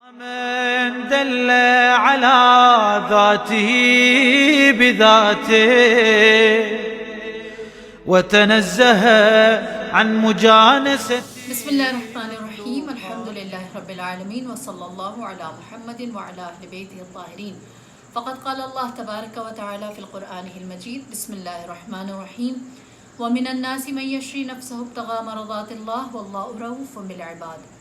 من دل على ذاته بذاته وتنزه عن مجانسة. بسم اللہ الرحمن الرحیم، الحمد للہ رب العالمین وصلی اللہ علی محمد وعلی اہل بیتہ الطاہرین. فقد قال اللہ تبارک و تعالی فی القرآن المجید. بسم اللہ الرحمن الرحیم. ومن الناس من یشری نفسہ ابتغاء مرضات اللہ واللہ رؤوف بالعباد.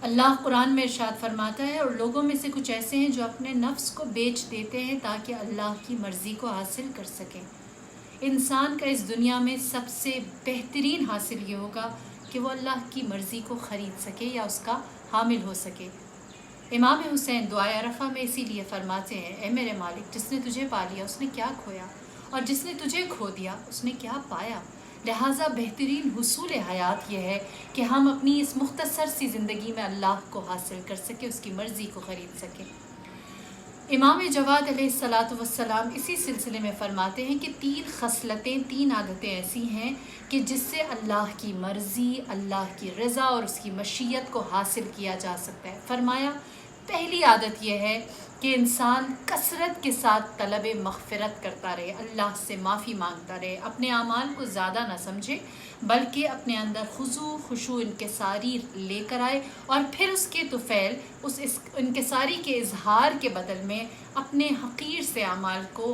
اللہ قرآن میں ارشاد فرماتا ہے، اور لوگوں میں سے کچھ ایسے ہیں جو اپنے نفس کو بیچ دیتے ہیں تاکہ اللہ کی مرضی کو حاصل کر سکیں. انسان کا اس دنیا میں سب سے بہترین حاصل یہ ہوگا کہ وہ اللہ کی مرضی کو خرید سکے یا اس کا حامل ہو سکے. امام حسین دعائے عرفہ میں اسی لیے فرماتے ہیں، اے میرے مالک، جس نے تجھے پا لیا اس نے کیا کھویا، اور جس نے تجھے کھو دیا اس نے کیا پایا. لہٰذا بہترین حصول حیات یہ ہے کہ ہم اپنی اس مختصر سی زندگی میں اللہ کو حاصل کر سکیں، اس کی مرضی کو خرید سکیں. امام جواد علیہ الصلاۃ والسلام اسی سلسلے میں فرماتے ہیں کہ 3 خصلتیں، 3 عادتیں ایسی ہیں کہ جس سے اللہ کی مرضی، اللہ کی رضا اور اس کی مشیت کو حاصل کیا جا سکتا ہے. فرمایا، پہلی عادت یہ ہے کہ انسان کثرت کے ساتھ طلب مغفرت کرتا رہے، اللہ سے معافی مانگتا رہے، اپنے اعمال کو زیادہ نہ سمجھے بلکہ اپنے اندر خضوع خشوع انکساری لے کر آئے، اور پھر اس کے طفیل اس انکساری کے اظہار کے بدل میں اپنے حقیر سے اعمال کو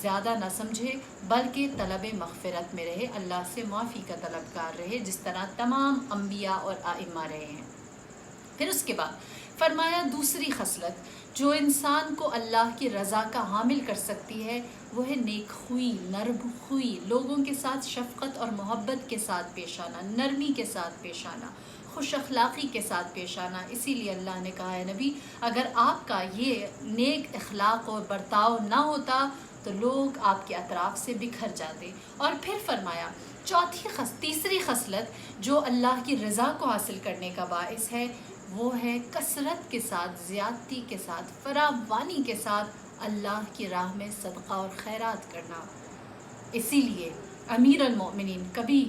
زیادہ نہ سمجھے بلکہ طلب مغفرت میں رہے، اللہ سے معافی کا طلبگار رہے، جس طرح تمام انبیاء اور ائمہ رہے ہیں. پھر اس کے بعد فرمایا، دوسری خصلت جو انسان کو اللہ کی رضا کا حامل کر سکتی ہے وہ ہے نیک خوئی، نرم خوئی، لوگوں کے ساتھ شفقت اور محبت کے ساتھ پیش آنا، نرمی کے ساتھ پیش آنا، خوش اخلاقی کے ساتھ پیش آنا. اسی لیے اللہ نے کہا ہے، نبی، اگر آپ کا یہ نیک اخلاق اور برتاؤ نہ ہوتا تو لوگ آپ کے اطراف سے بکھر جاتے. اور پھر فرمایا، تیسری خصلت جو اللہ کی رضا کو حاصل کرنے کا باعث ہے وہ ہے کثرت کے ساتھ، زیادتی کے ساتھ، فراوانی کے ساتھ اللہ کی راہ میں صدقہ اور خیرات کرنا. اسی لیے امیر المؤمنین کبھی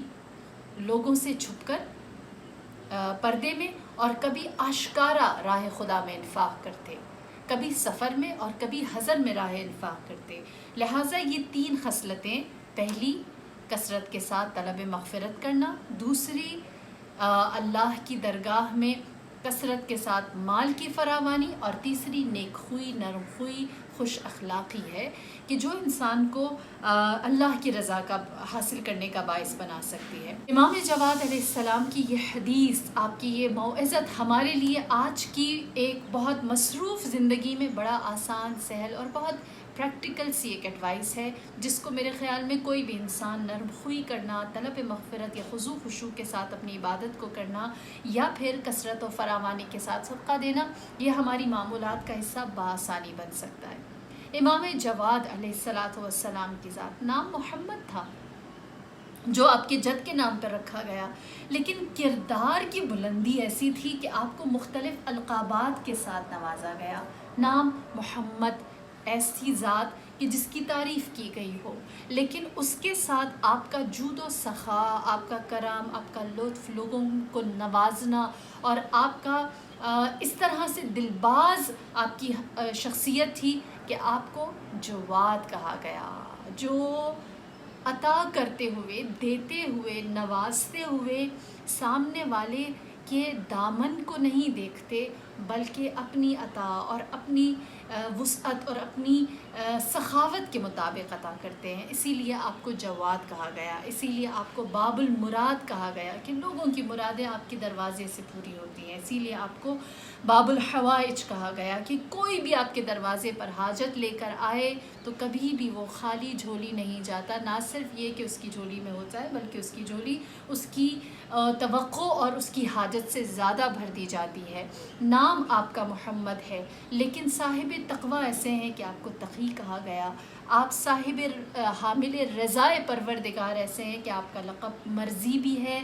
لوگوں سے چھپ کر پردے میں اور کبھی آشکارا راہ خدا میں انفاق کرتے، کبھی سفر میں اور کبھی حضر میں راہ انفاق کرتے. لہٰذا یہ 3 خصلتیں، پہلی کثرت کے ساتھ طلب مغفرت کرنا، دوسری اللہ کی درگاہ میں کثرت کے ساتھ مال کی فراوانی، اور تیسری نیک خوئی، نرم خوئی، خوش اخلاقی ہے کہ جو انسان کو اللہ کی رضا کا حاصل کرنے کا باعث بنا سکتی ہے. امام جواد علیہ السلام کی یہ حدیث، آپ کی یہ موعظت ہمارے لیے آج کی ایک بہت مصروف زندگی میں بڑا آسان، سہل اور بہت پریکٹیکل سی ایک ایڈوائس ہے، جس کو میرے خیال میں کوئی بھی انسان نرم خوئی کرنا، طلب مغفرت یا خضوع خشوع کے ساتھ اپنی عبادت کو کرنا، یا پھر کثرت و فراوانی کے ساتھ صدقہ دینا، یہ ہماری معمولات کا حصہ بآسانی بن سکتا ہے. امام جواد علیہ الصلاۃ والسلام کی ذات، نام محمد تھا جو آپ کے جد کے نام پر رکھا گیا، لیکن کردار کی بلندی ایسی تھی کہ آپ کو مختلف القابات کے ساتھ نوازا گیا. نام محمد، ایسی ذات کہ جس کی تعریف کی گئی ہو، لیکن اس کے ساتھ آپ کا جود و سخا، آپ کا کرم، آپ کا لطف، لوگوں کو نوازنا، اور آپ کا اس طرح سے دلباز آپ کی شخصیت تھی کہ آپ کو جواد کہا گیا، جو عطا کرتے ہوئے، دیتے ہوئے، نوازتے ہوئے سامنے والے کے دامن کو نہیں دیکھتے بلکہ اپنی عطا اور اپنی وسعت اور اپنی سخاوت کے مطابق عطا کرتے ہیں. اسی لیے آپ کو جواد کہا گیا، اسی لیے آپ کو باب المراد کہا گیا کہ لوگوں کی مرادیں آپ کے دروازے سے پوری ہوتی ہیں. اسی لیے آپ کو باب الحوائج کہا گیا کہ کوئی بھی آپ کے دروازے پر حاجت لے کر آئے تو کبھی بھی وہ خالی جھولی نہیں جاتا. نہ صرف یہ کہ اس کی جھولی میں ہوتا ہے بلکہ اس کی جھولی اس کی توقع اور اس کی حاجت سے زیادہ بھر دی جاتی ہے. نام آپ کا محمد ہے، لیکن صاحب تقویٰ ایسے ہیں کہ آپ کو تقی کہا گیا. آپ صاحب حامل رضا پروردگار ایسے ہیں کہ آپ کا لقب مرضی بھی ہے،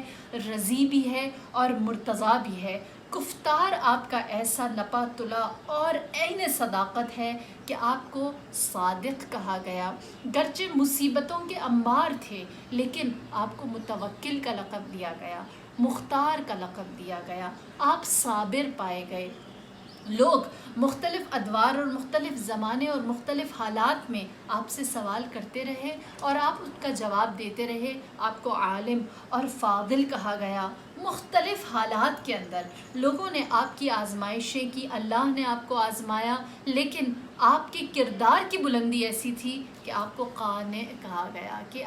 رضی بھی ہے اور مرتضیٰ بھی ہے. گفتار آپ کا ایسا نپا تلا اور عین صداقت ہے کہ آپ کو صادق کہا گیا. گرچہ مصیبتوں کے انبار تھے لیکن آپ کو متوکل کا لقب دیا گیا، مختار کا لقب دیا گیا. آپ صابر پائے گئے. لوگ مختلف ادوار اور مختلف زمانے اور مختلف حالات میں آپ سے سوال کرتے رہے اور آپ اس کا جواب دیتے رہے، آپ کو عالم اور فاضل کہا گیا۔ مختلف حالات کے اندر لوگوں نے آپ کی آزمائشیں کی، اللہ نے آپ کو آزمایا، لیکن آپ کے کردار کی بلندی ایسی تھی کہ آپ کو قانع کہا گیا کہ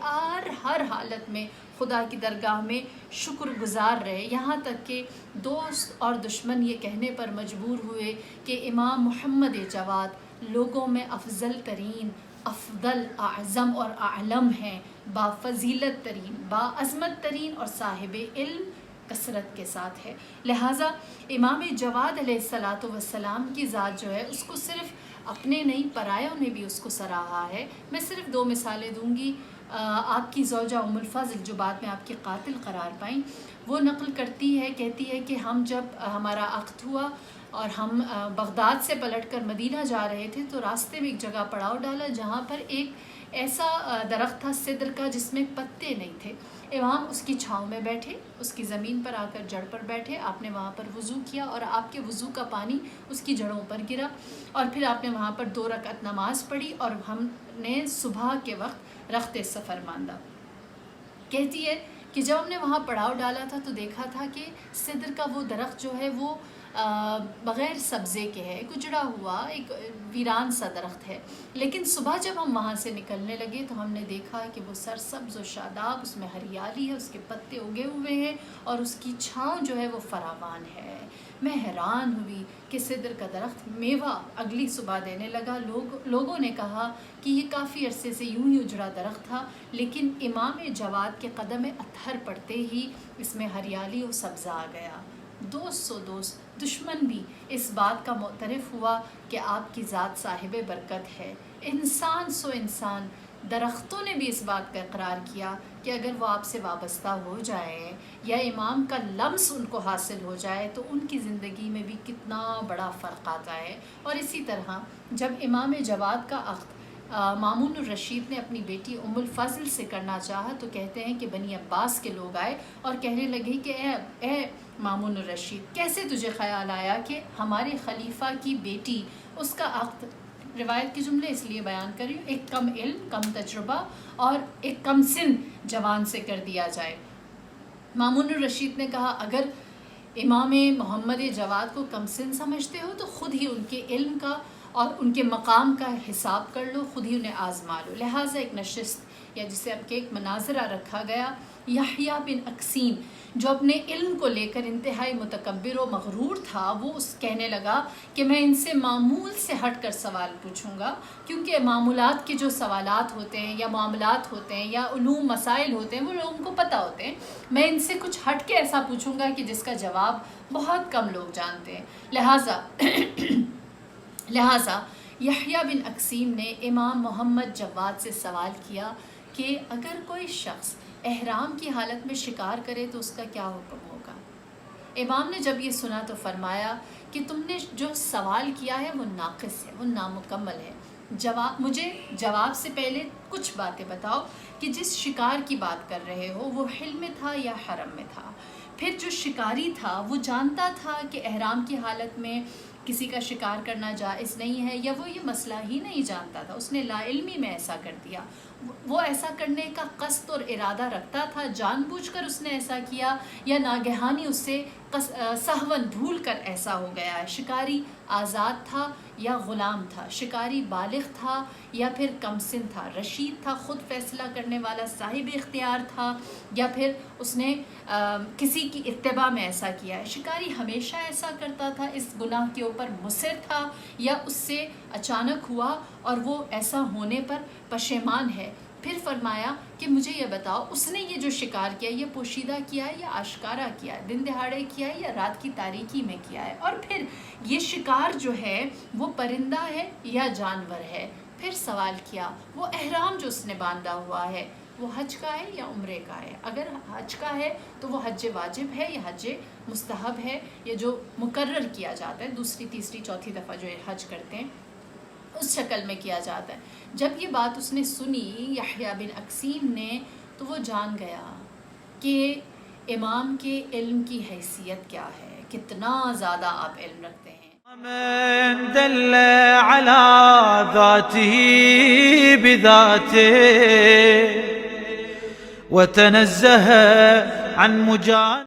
ہر حالت میں خدا کی درگاہ میں شکر گزار رہے، یہاں تک کہ دوست اور دشمن یہ کہنے پر مجبور ہوئے کہ امام محمد جواد لوگوں میں افضل ترین، افضل، اعظم اور اعلم ہیں، با فضیلت ترین، با عظمت ترین اور صاحب علم کثرت کے ساتھ ہے۔ لہٰذا امام جواد علیہ الصلاۃ والسلام کی ذات جو ہے اس کو صرف اپنے نہیں، پرایوں نے بھی اس کو سراہا ہے۔ میں صرف 2 مثالیں دوں گی۔ آپ کی زوجہ ام الفضل جو بعد میں آپ کی قاتل قرار پائیں، وہ نقل کرتی ہے، کہتی ہے کہ ہم جب ہمارا عقد ہوا اور ہم بغداد سے پلٹ کر مدینہ جا رہے تھے تو راستے میں ایک جگہ پڑاؤ ڈالا جہاں پر ایک ایسا درخت تھا صدر کا جس میں پتے نہیں تھے۔ امام اس کی چھاؤں میں بیٹھے، اس کی زمین پر آ کر جڑ پر بیٹھے، آپ نے وہاں پر وضو کیا اور آپ کے وضو کا پانی اس کی جڑوں پر گرا، اور پھر آپ نے وہاں پر 2 رکعت نماز پڑھی اور ہم نے صبح کے وقت رخت سفر ماندہ۔ کہتی ہے کہ جب ہم نے وہاں پڑاؤ ڈالا تھا تو دیکھا تھا کہ صدر کا وہ درخت جو ہے وہ بغیر سبزے کے ہے، گجڑا ہوا ایک ویران سا درخت ہے، لیکن صبح جب ہم وہاں سے نکلنے لگے تو ہم نے دیکھا کہ وہ سرسبز و شاداب، اس میں ہریالی ہے، اس کے پتے اگے ہوئے ہیں اور اس کی چھاؤں جو ہے وہ فراوان ہے۔ میں حیران ہوئی کہ صدر کا درخت میوہ اگلی صبح دینے لگا۔ لوگوں نے کہا کہ یہ کافی عرصے سے یوں ہی اجڑا درخت تھا، لیکن امام جواد کے قدم اطہر پڑتے ہی اس میں ہریالی و سبزہ آ گیا۔ دوست سو دوست، دشمن بھی اس بات کا معترف ہوا کہ آپ کی ذات صاحب برکت ہے۔ انسان سو انسان، درختوں نے بھی اس بات کا اقرار کیا کہ اگر وہ آپ سے وابستہ ہو جائے یا امام کا لمس ان کو حاصل ہو جائے تو ان کی زندگی میں بھی کتنا بڑا فرق آتا ہے۔ اور اسی طرح جب امام جواد کا عقد مامون الرشید نے اپنی بیٹی ام الفضل سے کرنا چاہا تو کہتے ہیں کہ بنی عباس کے لوگ آئے اور کہنے لگے کہ اے مامون الرشید، کیسے تجھے خیال آیا کہ ہمارے خلیفہ کی بیٹی، اس کا عقد، روایت کے جملے اس لیے بیان کر رہی ہوں، ایک کم علم، کم تجربہ اور ایک کم سن جوان سے کر دیا جائے۔ مامون الرشید نے کہا اگر امام محمد جواد کو کم سن سمجھتے ہو تو خود ہی ان کے علم کا اور ان کے مقام کا حساب کر لو، خود ہی انہیں آزما لو۔ لہٰذا ایک نشست یا جسے اب کے ایک مناظرہ رکھا گیا، یحییٰ بن اقسیم جو اپنے علم کو لے کر انتہائی متکبر و مغرور تھا، وہ کہنے لگا کہ میں ان سے معمول سے ہٹ کر سوال پوچھوں گا، کیونکہ معمولات کے جو سوالات ہوتے ہیں یا معاملات ہوتے ہیں یا علوم مسائل ہوتے ہیں وہ لوگوں کو پتہ ہوتے ہیں، میں ان سے کچھ ہٹ کے ایسا پوچھوں گا کہ جس کا جواب بہت کم لوگ جانتے ہیں۔ لہٰذا یحییٰ بن اقسیم نے امام محمد جواد سے سوال کیا کہ اگر کوئی شخص احرام کی حالت میں شکار کرے تو اس کا کیا حکم ہوگا؟ امام نے جب یہ سنا تو فرمایا کہ تم نے جو سوال کیا ہے وہ ناقص ہے، وہ نامکمل ہے۔ مجھے جواب سے پہلے کچھ باتیں بتاؤ کہ جس شکار کی بات کر رہے ہو وہ حل میں تھا یا حرم میں تھا؟ پھر جو شکاری تھا وہ جانتا تھا کہ احرام کی حالت میں کسی کا شکار کرنا جائز نہیں ہے، یا وہ یہ مسئلہ ہی نہیں جانتا تھا، اس نے لا علمی میں ایسا کر دیا؟ وہ ایسا کرنے کا قصد اور ارادہ رکھتا تھا، جان بوجھ کر اس نے ایسا کیا، یا ناگہانی اس سے سہون بھول کر ایسا ہو گیا ہے؟ شکاری آزاد تھا یا غلام تھا؟ شکاری بالغ تھا یا پھر کم سن تھا؟ رشید تھا، خود فیصلہ کرنے والا، صاحب اختیار تھا، یا پھر اس نے کسی کی اتباع میں ایسا کیا ہے؟ شکاری ہمیشہ ایسا کرتا تھا، اس گناہ کے اوپر مصر تھا، یا اس سے اچانک ہوا اور وہ ایسا ہونے پر پشیمان ہے؟ پھر فرمایا کہ مجھے یہ بتاؤ اس نے یہ جو شکار کیا یہ پوشیدہ کیا ہے یا آشکارا کیا ہے، دن دہاڑے کیا ہے یا رات کی تاریکی میں کیا ہے، اور پھر یہ شکار جو ہے وہ پرندہ ہے یا جانور ہے؟ پھر سوال کیا وہ احرام جو اس نے باندھا ہوا ہے وہ حج کا ہے یا عمرے کا ہے؟ اگر حج کا ہے تو وہ حج واجب ہے یا حج مستحب ہے، یا جو مقرر کیا جاتا ہے دوسری تیسری چوتھی دفعہ جو حج کرتے ہیں اس شکل میں کیا جاتا ہے؟ جب یہ بات اس نے سنی یحییٰ بن اقسیم نے تو وہ جان گیا کہ امام کے علم کی حیثیت کیا ہے، کتنا زیادہ آپ علم رکھتے ہیں۔ من دل على ذاته بذاته وتنزه عن مجانسة